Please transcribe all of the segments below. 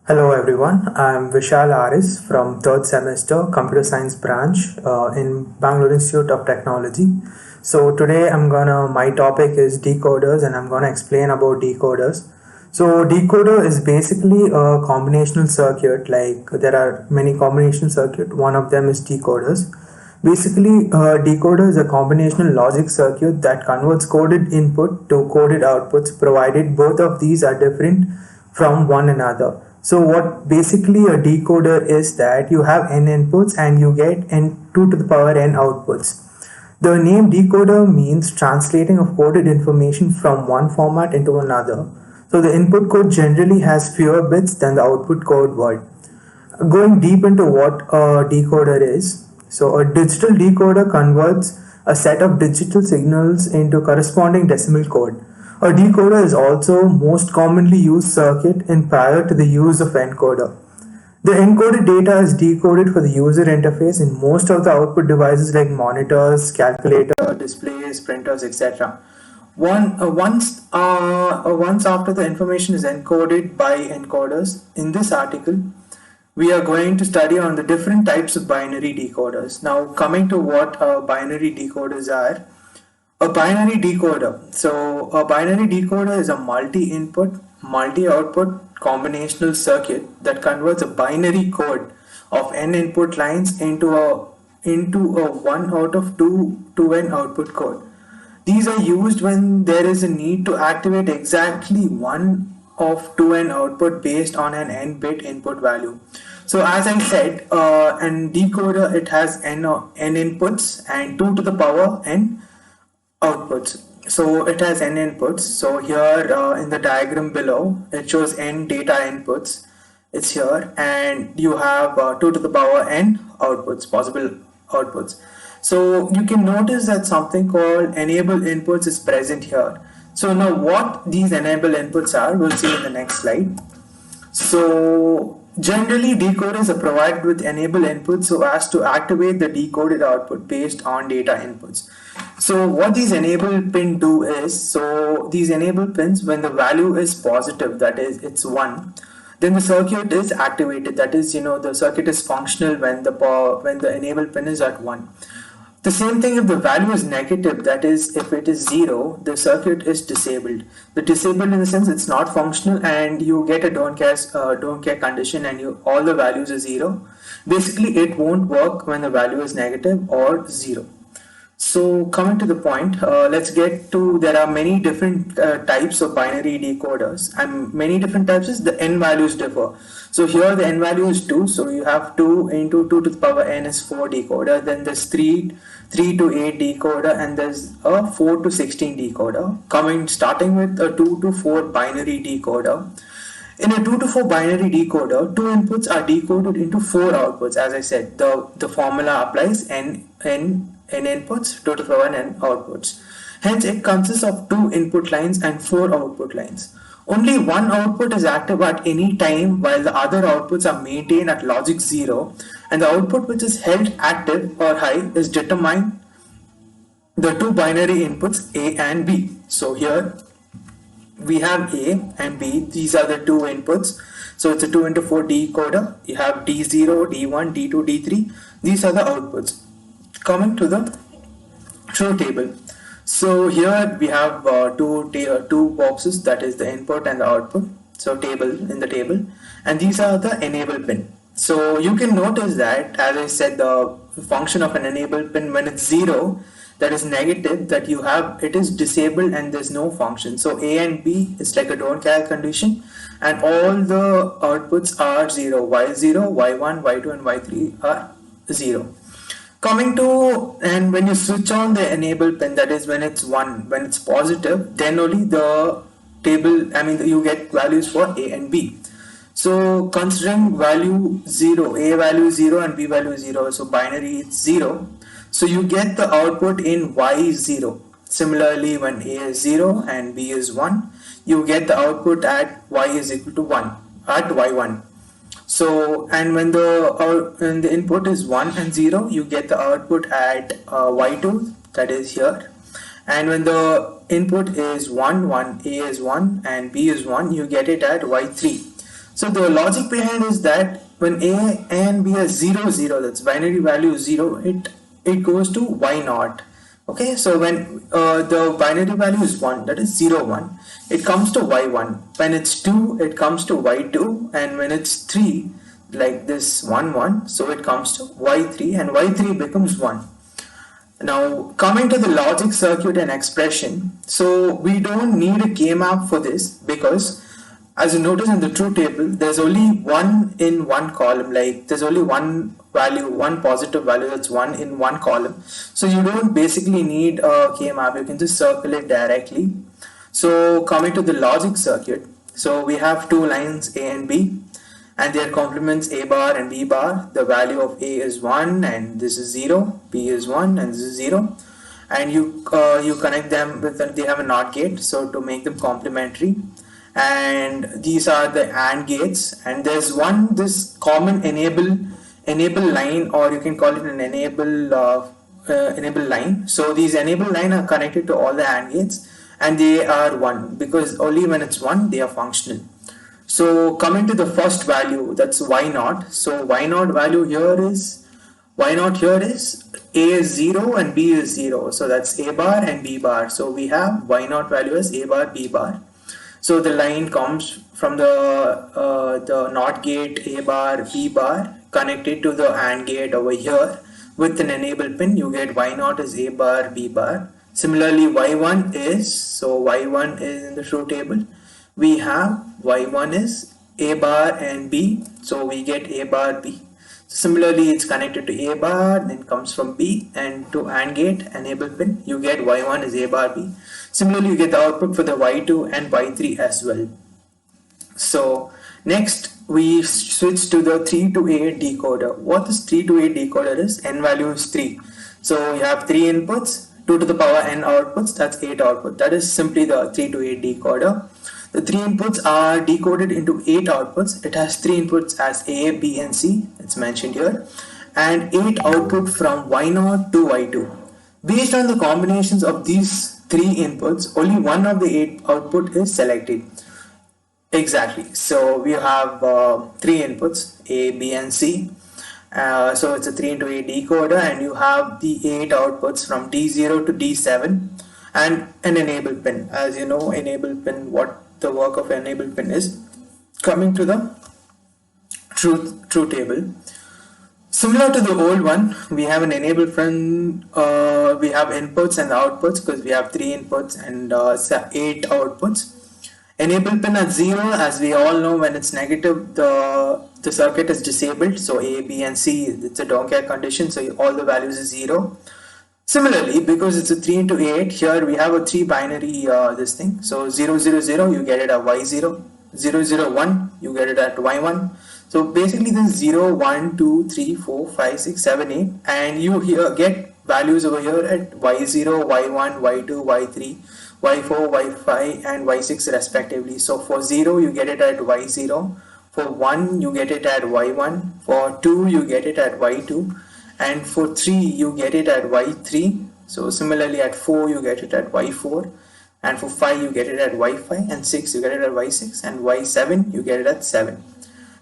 Hello everyone, I'm Vishal Aris from third semester Computer Science branch in Bangalore Institute of Technology. So today my topic is decoders and I'm gonna explain about decoders. So decoder is basically a combinational circuit, like there are many combinational circuit, one of them is decoders. Basically, a decoder is a combinational logic circuit that converts coded input to coded outputs provided both of these are different from one another. So what basically a decoder is that you have n inputs and you get n2 to the power n outputs. The name decoder means translating of coded information from one format into another. So the input code generally has fewer bits than the output code would. Going deep into what a decoder is, so a digital decoder converts a set of digital signals into corresponding decimal code. A decoder is also most commonly used circuit in prior to the use of encoder. The encoded data is decoded for the user interface in most of the output devices like monitors, calculator, displays, printers, etc. Once after the information is encoded by encoders, in this article, we are going to study on the different types of binary decoders. Now, coming to what binary decoders are. A binary decoder. So, a binary decoder is a multi-input, multi-output combinational circuit that converts a binary code of n input lines into a one out of two n output code. These are used when there is a need to activate exactly one of 2n output based on an n bit input value. So as I said, an decoder, it has n inputs and 2 to the power n outputs. So it has n inputs. So here in the diagram below, it shows n data inputs. It's here, and you have 2 to the power n outputs, possible outputs. So you can notice that something called enable inputs is present here. So now what these enable inputs are, we'll see in the next slide. So generally decoders are provided with enable inputs so as to activate the decoded output based on data inputs. So what these enable pin do is, so these enable pins, when the value is positive, that is it's 1, then the circuit is activated, that is, the circuit is functional when the enable pin is at 1. The same thing if the value is negative, that is if it is 0, the circuit is disabled. The disabled in the sense it's not functional and you get a don't care condition and all the values are 0. Basically it won't work when the value is negative or 0. So coming to the point, let's get to, there are many different types of binary decoders, and many different types is the n values differ. So here the n value is 2, so you have 2 into 2 to the power n is 4 decoder, then there's 3 to 8 decoder, and there's a 4 to 16 decoder. Starting with a 2 to 4 binary decoder. In a 2 to 4 binary decoder, 2 inputs are decoded into 4 outputs. As I said, the formula applies n inputs, 2 to the power n outputs. Hence, it consists of 2 input lines and 4 output lines. Only one output is active at any time while the other outputs are maintained at logic 0, and the output which is held active or high is determined the two binary inputs A and B. So here we have A and B, these are the two inputs. So it's a 2 into 4 decoder. You have D0, D1, D2, D3. These are the outputs. Coming to the truth table. So here we have two boxes, that is the input and the output. So in the table, and these are the enable pin. So you can notice that, as I said, the function of an enable pin when it's 0, that is negative, that you have, it is disabled and there's no function. So A and B is like a don't care condition, and all the outputs are 0. Y0, Y1, Y2 and Y3 are 0. Coming to, and when you switch on the enable pin, that is when it's 1, when it's positive, then only the table, you get values for A and B. So considering value 0, A value is 0 and B value is 0, so binary is 0. So you get the output in Y0. Similarly, when A is 0 and B is 1, you get the output at Y is equal to 1, at Y1. So, and when the input is 1 and 0, you get the output at Y2, that is here. And when the input is 1, A is 1 and B is 1, you get it at Y3. So the logic behind is that when A and B are 0 0, that's binary value 0, it goes to Y naught. Okay, so when the binary value is 1, that is 0 1, it comes to Y1. When it's 2, it comes to Y2, and when it's 3, like this 1 1, so it comes to Y3, and Y3 becomes 1. Now coming to the logic circuit and expression, so we don't need a K-map for this, because as you notice in the truth table, there's only one in one column, like there's only one value, one positive value, that's one in one column. So you don't basically need a K-map, you can just circle it directly. So coming to the logic circuit, so we have two lines A and B, and their complements A bar and B bar. The value of A is 1 and this is 0, B is 1 and this is 0, and you connect them with they have a NOT gate, so to make them complementary. And these are the AND gates, and there's this common enable line, or you can call it an enable line. So these enable line are connected to all the AND gates, and they are 1 because only when it's 1 they are functional. So coming to the first value, that's Y naught. So Y naught value here is A is 0 and B is 0. So that's A bar and B bar. So we have Y naught value as A bar, B bar. So the line comes from the NOT gate A bar, B bar connected to the AND gate over here with an enable pin. You get Y naught is A bar, B bar. Similarly, Y1 is in the truth table. We have Y1 is A bar and B, so we get A bar B. Similarly, it's connected to A bar, then comes from B, and to AND gate enable pin, you get Y1 is A bar B. Similarly, you get the output for the Y2 and Y3 as well. So next we switch to the 3 to 8 decoder. What this 3 to 8 decoder is, n value is 3. So you have 3 inputs, 2 to the power n outputs, that's 8 output. That is simply the 3 to 8 decoder. The 3 inputs are decoded into 8 outputs. It has 3 inputs as A, B and C, it's mentioned here, and 8 output from Y0 to Y2. Based on the combinations of these 3 inputs, only one of the 8 output is selected. Exactly, so we have 3 inputs, A, B and C. So it's a 3 into 8 decoder, and you have the 8 outputs from D0 to D7 and an enable pin. As you know, enable pin, what the work of enable pin is. Coming to the truth table, similar to the old one, we have an enable pin. We have inputs and outputs because we have 3 inputs and 8 outputs. Enable pin at 0, as we all know, when it's negative, the circuit is disabled. So A, B and C, it's a don't care condition, so all the values is 0. Similarly, because it's a 3 into 8, here we have a 3 binary this thing. So 0 0 0, you get it at Y0. 0 0 1, you get it at Y1. So basically this is 0 1 2 3 4 5 6 7 8, and you here get values over here at Y0, Y1, Y2, Y3, Y4, Y5 and Y6 respectively. So for 0 you get it at Y0, for 1 you get it at Y1, for 2 you get it at Y2, and for 3 you get it at Y3. So similarly at 4 you get it at Y4, and for 5 you get it at Y5, and 6 you get it at Y6, and Y7 you get it at 7.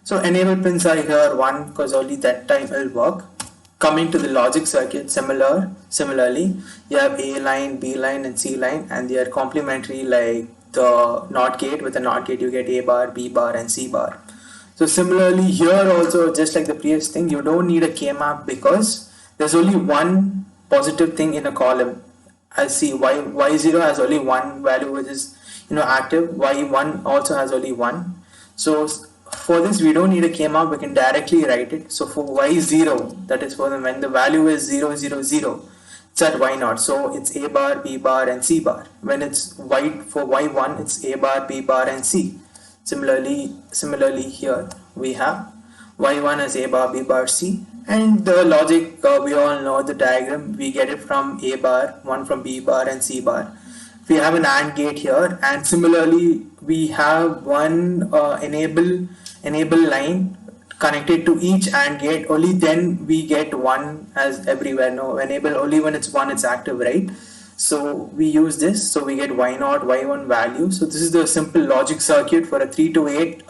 So enable pins are here 1 because only that time will work. Coming to the logic circuit, similarly you have A line, B line and C line, and they are complementary like the NOT gate. With the NOT gate you get A bar, B bar and C bar. So similarly here also, just like the previous thing, you don't need a K-map because there's only one positive thing in a column. As see, Y0 has only one value which is active, Y1 also has only one. So for this we don't need a K-map, we can directly write it. So for Y0, that is for when the value is 0 0 0, it's at Y0, so it's A bar, B bar and C bar. When it's for Y1, it's A bar, B bar and C. Similarly here we have Y1 as A bar, B bar, C, and the logic, we all know the diagram, we get it from A bar, one from B bar and C bar. We have an AND gate here, and similarly we have one enable line connected to each AND gate. Only then we get 1 as everywhere. No, enable only when it's 1 it's active, right? So we use this, so we get Y0, Y1 value. So this is the simple logic circuit for a 3 to 8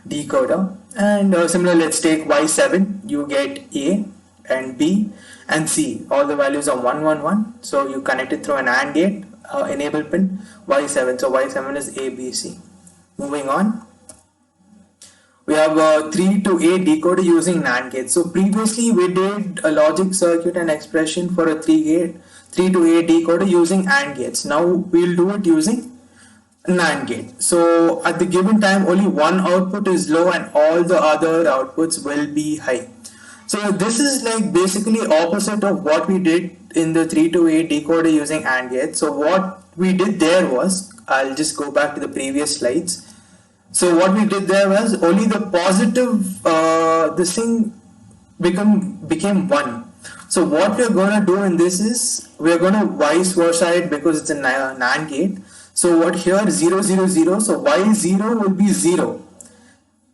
decoder. And similar, let's take Y7, you get A and B and C. All the values are 1, 1, 1. So you connect it through an AND gate, enable pin Y7. So Y7 is A, B, C. Moving on. We have a 3 to 8 decoder using NAND gate. So previously we did a logic circuit and expression for a 3 to 8 decoder using AND gates. Now we'll do it using NAND gate. So at the given time only one output is low and all the other outputs will be high. So this is like basically opposite of what we did in the 3 to 8 decoder using AND gate. So what we did there was, I'll just go back to the previous slides. So what we did there was only the positive, this thing became 1. So what we're going to do in this is, we're going to vice versa it because it's a NAND gate. So what here 0, 0, 0, so Y0 will be 0.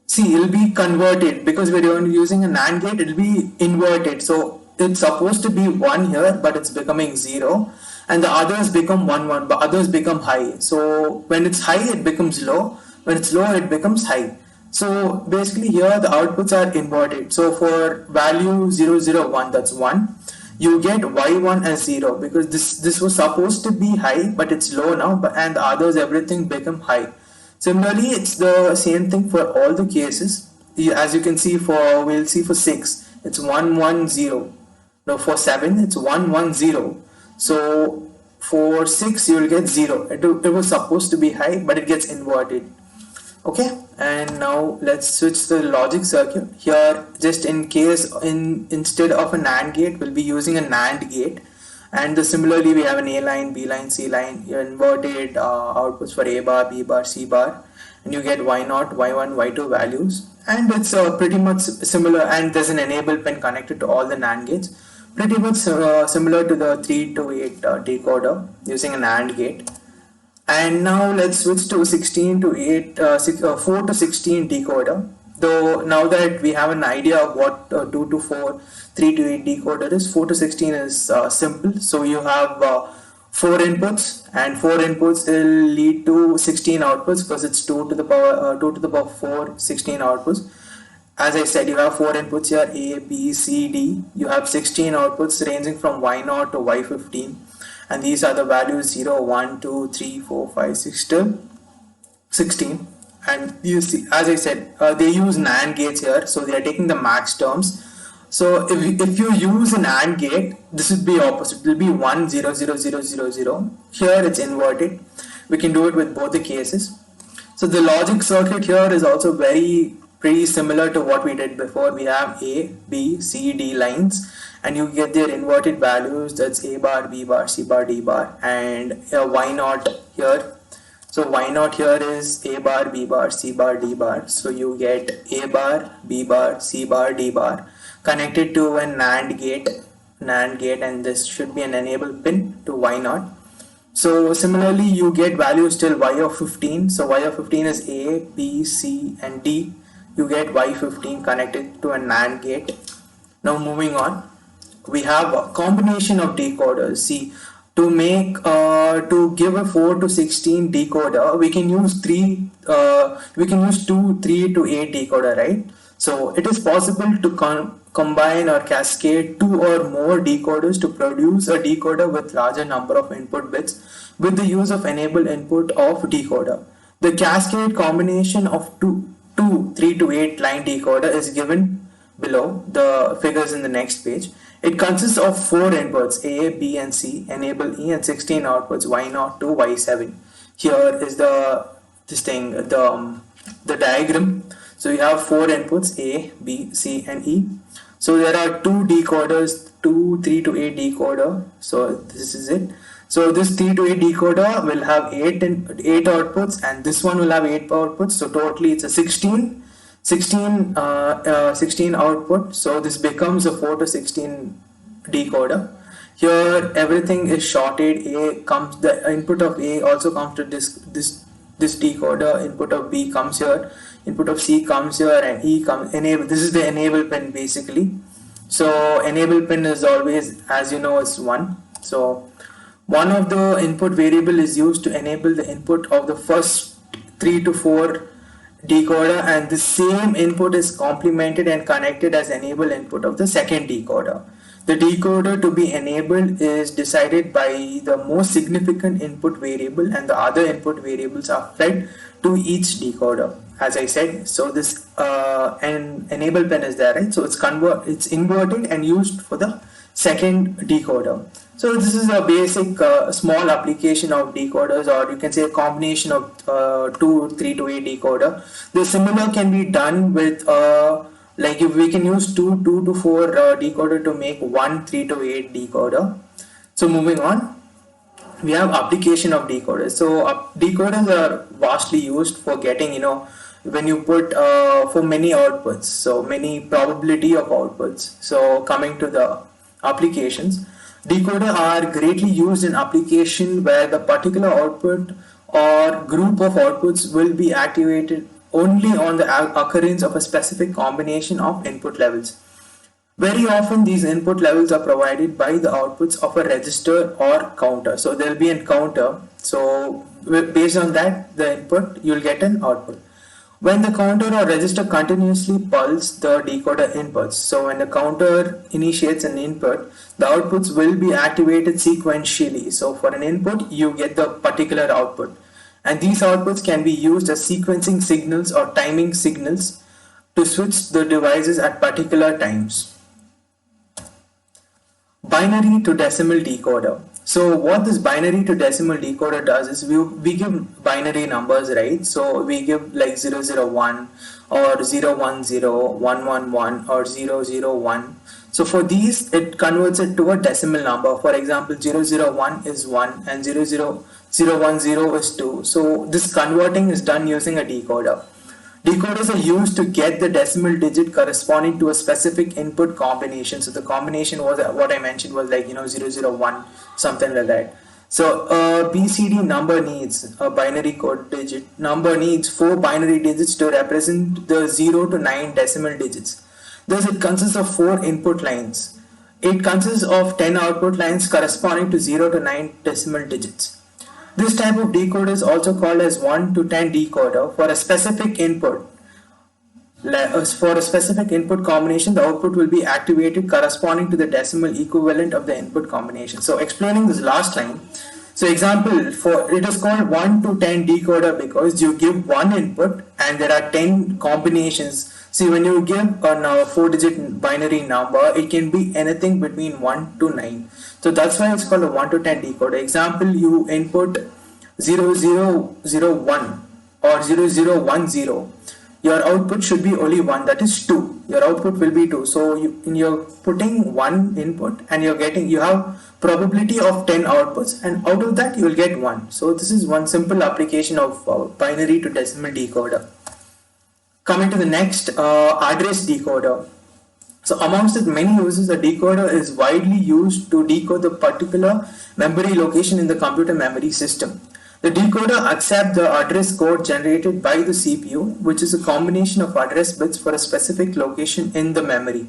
See, it will be converted because we're using a NAND gate, it will be inverted. So it's supposed to be 1 here, but it's becoming 0. And the others become 1, 1, but others become high. So when it's high, it becomes low. When it's low, it becomes high. So basically here the outputs are inverted. So for value 0, 0, 1, that's 1. You get Y1 as 0 because this was supposed to be high, but it's low now, and the others everything become high. Similarly, it's the same thing for all the cases. As you can see, we'll see for 6, it's 1, 1, 0. Now for 7, it's 1, 1, 0. So for 6, you will get 0. It was supposed to be high, but it gets inverted. Okay, and now let's switch the logic circuit. Here, just in case, instead of a NAND gate, we'll be using a NAND gate. And similarly, we have an A line, B line, C line, inverted outputs for A bar, B bar, C bar, and you get Y0, Y1, Y2 values. And it's pretty much similar, and there's an enable pin connected to all the NAND gates. Pretty much similar to the 3 to 8 decoder using an AND gate. And now let's switch to 16 to 4 to 16 decoder. Though now that we have an idea of what 2 to 4, 3 to 8 decoder is, 4 to 16 is simple. So you have 4 inputs, and 4 inputs will lead to 16 outputs because it's 2 to the power 4, 16 outputs. As I said, you have 4 inputs here, A, B, C, D. You have 16 outputs ranging from Y0 to Y15. And these are the values 0, 1, 2, 3, 4, 5, 6 till 16. And you see, as I said, they use NAND gates here, so they are taking the max terms. So if you use an AND gate, this would be opposite. It will be 1, 0, 0, 0, 0, 0. Here it's inverted. We can do it with both the cases. So the logic circuit here is also pretty similar to what we did before. We have A, B, C, D lines, and you get their inverted values. That's A bar, B bar, C bar, D bar, and Y0 here. So Y0 here is A bar, B bar, C bar, D bar. So you get A bar, B bar, C bar, D bar connected to a NAND gate, and this should be an enable pin to Y0. So similarly, you get values till Y of 15. So Y of 15 is A, B, C, and D. You get Y15 connected to a NAND gate. Now moving on, we have a combination of decoders. See, to give a 4 to 16 decoder, we can use 2, 3 to 8 decoder, right? So it is possible to combine or cascade 2 or more decoders to produce a decoder with larger number of input bits with the use of enable input of decoder. The cascade combination of 2, 3 to 8 line decoder is given below the figures in the next page. It consists of 4 inputs A, B, and C, enable E, and 16 outputs Y0 to Y7. Here is the diagram. So you have 4 inputs A, B, C, and E. So there are 2 decoders, 3 to 8 decoder. So this is it. So this 3 to 8 decoder will have 8 outputs, and this one will have 8 outputs. So totally it's a 16 output. So this becomes a 4 to 16 decoder. Here everything is shorted. The input of A also comes to this decoder. Input of B comes here. Input of C comes here, and E comes enable. This is the enable pin basically. So enable pin is always, as you know, is 1. So one of the input variable is used to enable the input of the first 3 to 4 decoder, and the same input is complemented and connected as enable input of the second decoder. The decoder to be enabled is decided by the most significant input variable, and the other input variables are fed to each decoder, as I said. So this an enable pin is there, right? So it's inverted and used for the second decoder. So this is a basic small application of decoders, or you can say a combination of 3 to 8 decoder. The similar can be done with like if we can use 2 to 4 decoder to make one 3 to 8 decoder. So moving on, we have application of decoders. So decoders are vastly used for getting, when you put for many outputs, so many probability of outputs. So coming to the applications, decoder are greatly used in application where the particular output or group of outputs will be activated only on the occurrence of a specific combination of input levels. Very often these input levels are provided by the outputs of a register or counter. So there will be a counter. So based on that, the input, you'll get an output. When the counter or register continuously pulse the decoder inputs, so when the counter initiates an input, the outputs will be activated sequentially. So for an input, you get the particular output. And these outputs can be used as sequencing signals or timing signals to switch the devices at particular times. Binary to decimal decoder. So what this binary to decimal decoder does is we give binary numbers, right? So we give like 001 or 010, 111 or 001. So for these, it converts it to a decimal number. For example, 001 is 1 and 010 is 2. So this converting is done using a decoder. Decoders are used to get the decimal digit corresponding to a specific input combination. So the combination was what I mentioned was like 001, something like that. So a BCD number needs a binary code digit. Number needs 4 binary digits to represent the 0 to 9 decimal digits. Thus it consists of 4 input lines. It consists of 10 output lines corresponding to 0 to 9 decimal digits. This type of decoder is also called as 1 to 10 decoder for a specific input. For a specific input combination, the output will be activated corresponding to the decimal equivalent of the input combination. So explaining this last line, so example, for it is called 1 to 10 decoder because you give one input and there are 10 combinations. See, when you give a 4-digit binary number, it can be anything between 1 to 9. So that's why it's called a 1 to 10 decoder. Example, you input 0001 or 0010. Your output should be only 1, that is 2. Your output will be 2. So you're putting one input and you have probability of 10 outputs, and out of that you will get 1. So this is one simple application of binary to decimal decoder. Coming to the next, address decoder. So amongst the many uses, a decoder is widely used to decode the particular memory location in the computer memory system. The decoder accepts the address code generated by the CPU, which is a combination of address bits for a specific location in the memory.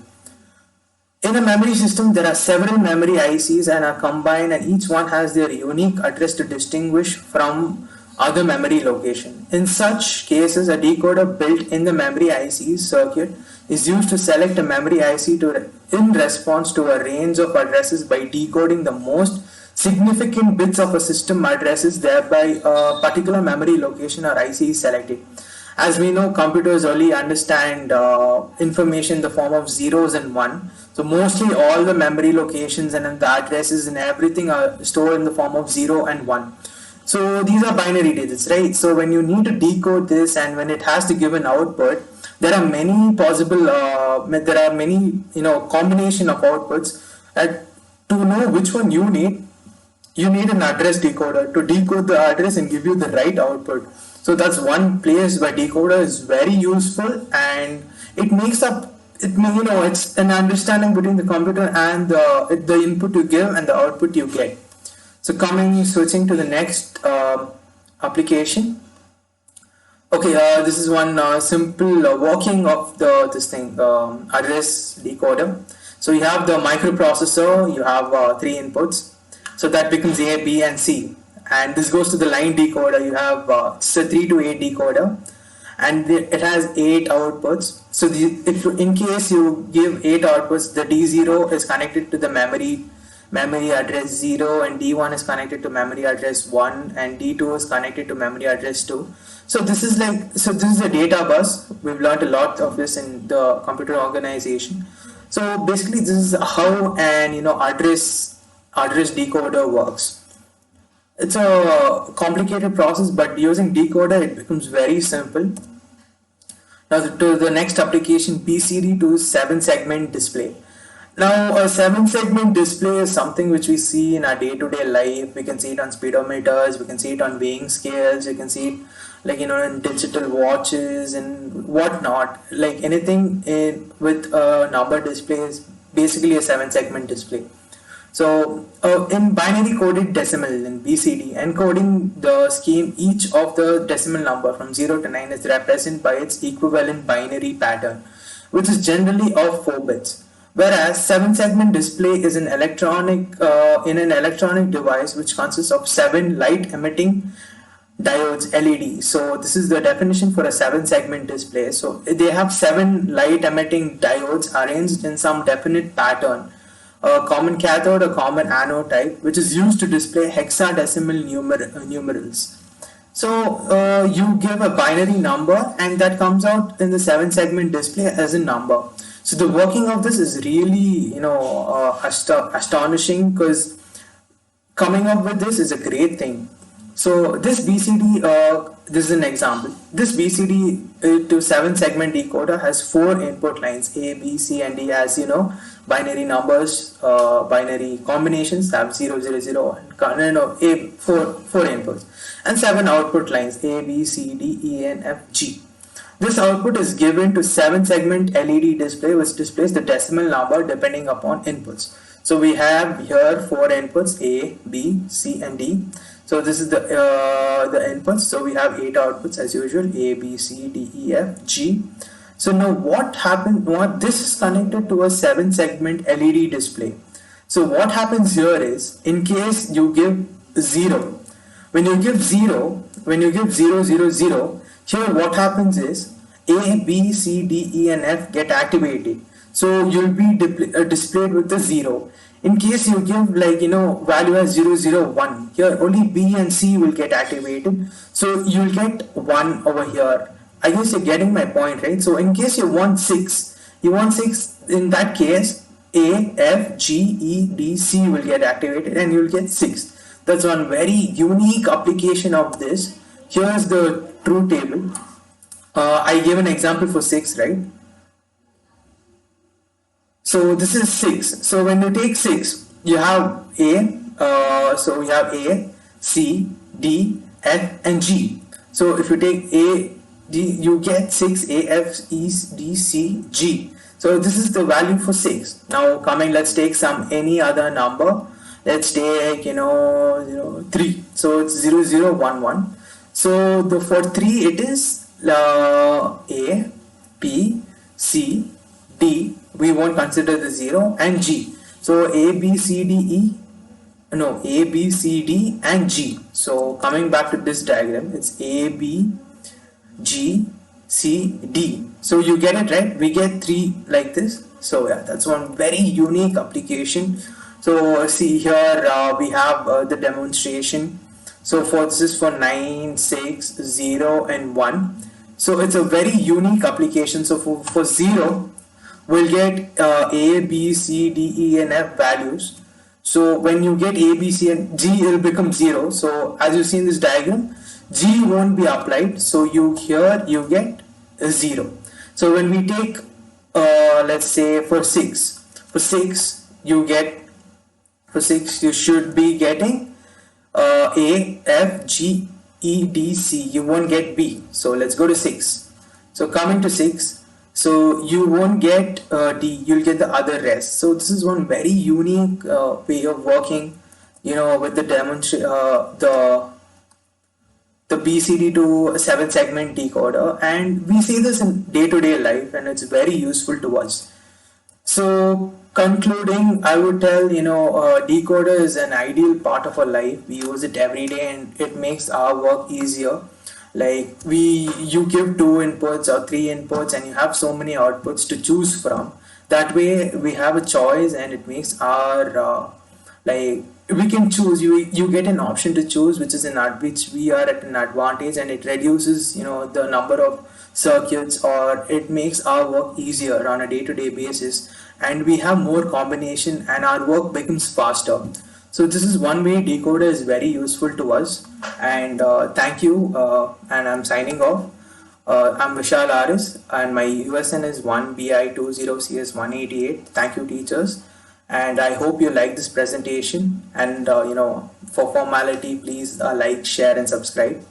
In a memory system, there are several memory ICs and are combined, and each one has their unique address to distinguish from other memory location. In such cases, a decoder built in the memory IC circuit is used to select a memory IC in response to a range of addresses by decoding the most significant bits of a system addresses, thereby a particular memory location or IC is selected. As we know, computers only understand information in the form of zeros and one. So mostly all the memory locations and the addresses and everything are stored in the form of 0 and 1. So these are binary digits, right? So when you need to decode this and when it has to give an output, there are many possible, combination of outputs. To know which one you need an address decoder to decode the address and give you the right output. So that's one place where decoder is very useful, and it makes up, it's an understanding between the computer and the input you give and the output you get. So switching to the next application. Okay, this is one simple working of address decoder. So you have the microprocessor, you have 3 inputs. So that becomes A, B and C. And this goes to the line decoder. You have 3 to 8 decoder. and it has 8 outputs. So if in case you give 8 outputs, the D0 is connected to the memory address 0, and D1 is connected to memory address 1, and D2 is connected to memory address 2. So this is a data bus. We've learned a lot of this in the computer organization. So basically this is how an address decoder works. It's a complicated process, but using decoder it becomes very simple. Now to the next application, BCD to 7-segment display. Now a 7-segment display is something which we see in our day-to-day life. We can see it on speedometers, we can see it on weighing scales, we can see it in digital watches and whatnot. Like anything with a number display is basically a 7-segment display. So in binary coded decimal in BCD, encoding the scheme, each of the decimal number from 0 to 9 is represented by its equivalent binary pattern, which is generally of 4 bits. Whereas 7-segment display is an electronic device which consists of 7 light emitting diodes, LED. So this is the definition for a 7-segment display. So they have 7 light emitting diodes arranged in some definite pattern, a common cathode, a common anode type, which is used to display hexadecimal numerals. So you give a binary number and that comes out in the 7-segment display as a number. So the working of this is really astonishing, because coming up with this is a great thing. So this BCD, this is an example. This BCD to 7-segment decoder has 4 input lines, A, B, C, and D. As you know, binary numbers, binary combinations have 0, 0, 0, and 4 inputs, and 7 output lines, A, B, C, D, E, N, F, G. This output is given to 7-segment LED display, which displays the decimal number depending upon inputs. So we have here 4 inputs, A, B, C, and D. So this is the inputs. So we have 8 outputs as usual, A, B, C, D, E, F, G. So now what happened? This is connected to a 7-segment LED display. So what happens here is, in case you give 0, when you give 0, 0, 0, here what happens is A, B, C, D, E, and F get activated. So you'll be displayed with the 0. In case you give value as 0, 0, 1, here only B and C will get activated. So you'll get 1 over here. I guess you're getting my point, right? So in case you want 6, in that case A, F, G, E, D, C will get activated and you'll get 6. That's one very unique application of this. Here's the truth table. I gave an example for 6, right? So this is 6. So when you take 6, you have A, so you have A, C, D, F, and G. So if you take A, D, you get 6, A, F, E, D, C, G. So this is the value for 6. Now let's take any other number. Let's take 3. So it's 0, 0, 1, 1. So for 3 it is A, B, C, D. We won't consider the 0, and G. So A, B, C, D, E. No, A, B, C, D, and G. So coming back to this diagram, it's A, B, G, C, D. So you get it, right? We get 3 like this. So yeah, that's one very unique application. So see here we have the demonstration. So this is for 9, 6, 0, and 1. So it's a very unique application. So for 0, we'll get A, B, C, D, E, and F values. So when you get A, B, C, and G, it will become 0. So as you see in this diagram, G won't be applied. So you get a 0. So when we take let's say for 6 you should be getting A, F, G, E, D, C. You won't get B. So let's go to 6. So coming to 6, so you won't get D, you'll get the other rest. So this is one very unique way of working, with the the BCD to 7-segment decoder, and we see this in day-to-day life, and it's very useful to us. So concluding, I would tell decoder is an ideal part of our life. We use it every day and it makes our work easier. Like you give two inputs or three inputs and you have so many outputs to choose from. That way we have a choice and it makes our like we can choose. You get an option to choose, which is which we are at an advantage, and it reduces the number of circuits, or it makes our work easier on a day-to-day basis, and we have more combination and our work becomes faster. So this is one way decoder is very useful to us. And thank you. And I'm signing off. I'm Vishal Aris, and my USN is 1BI20CS188. Thank you, teachers. And I hope you like this presentation. And for formality, please like, share, and subscribe.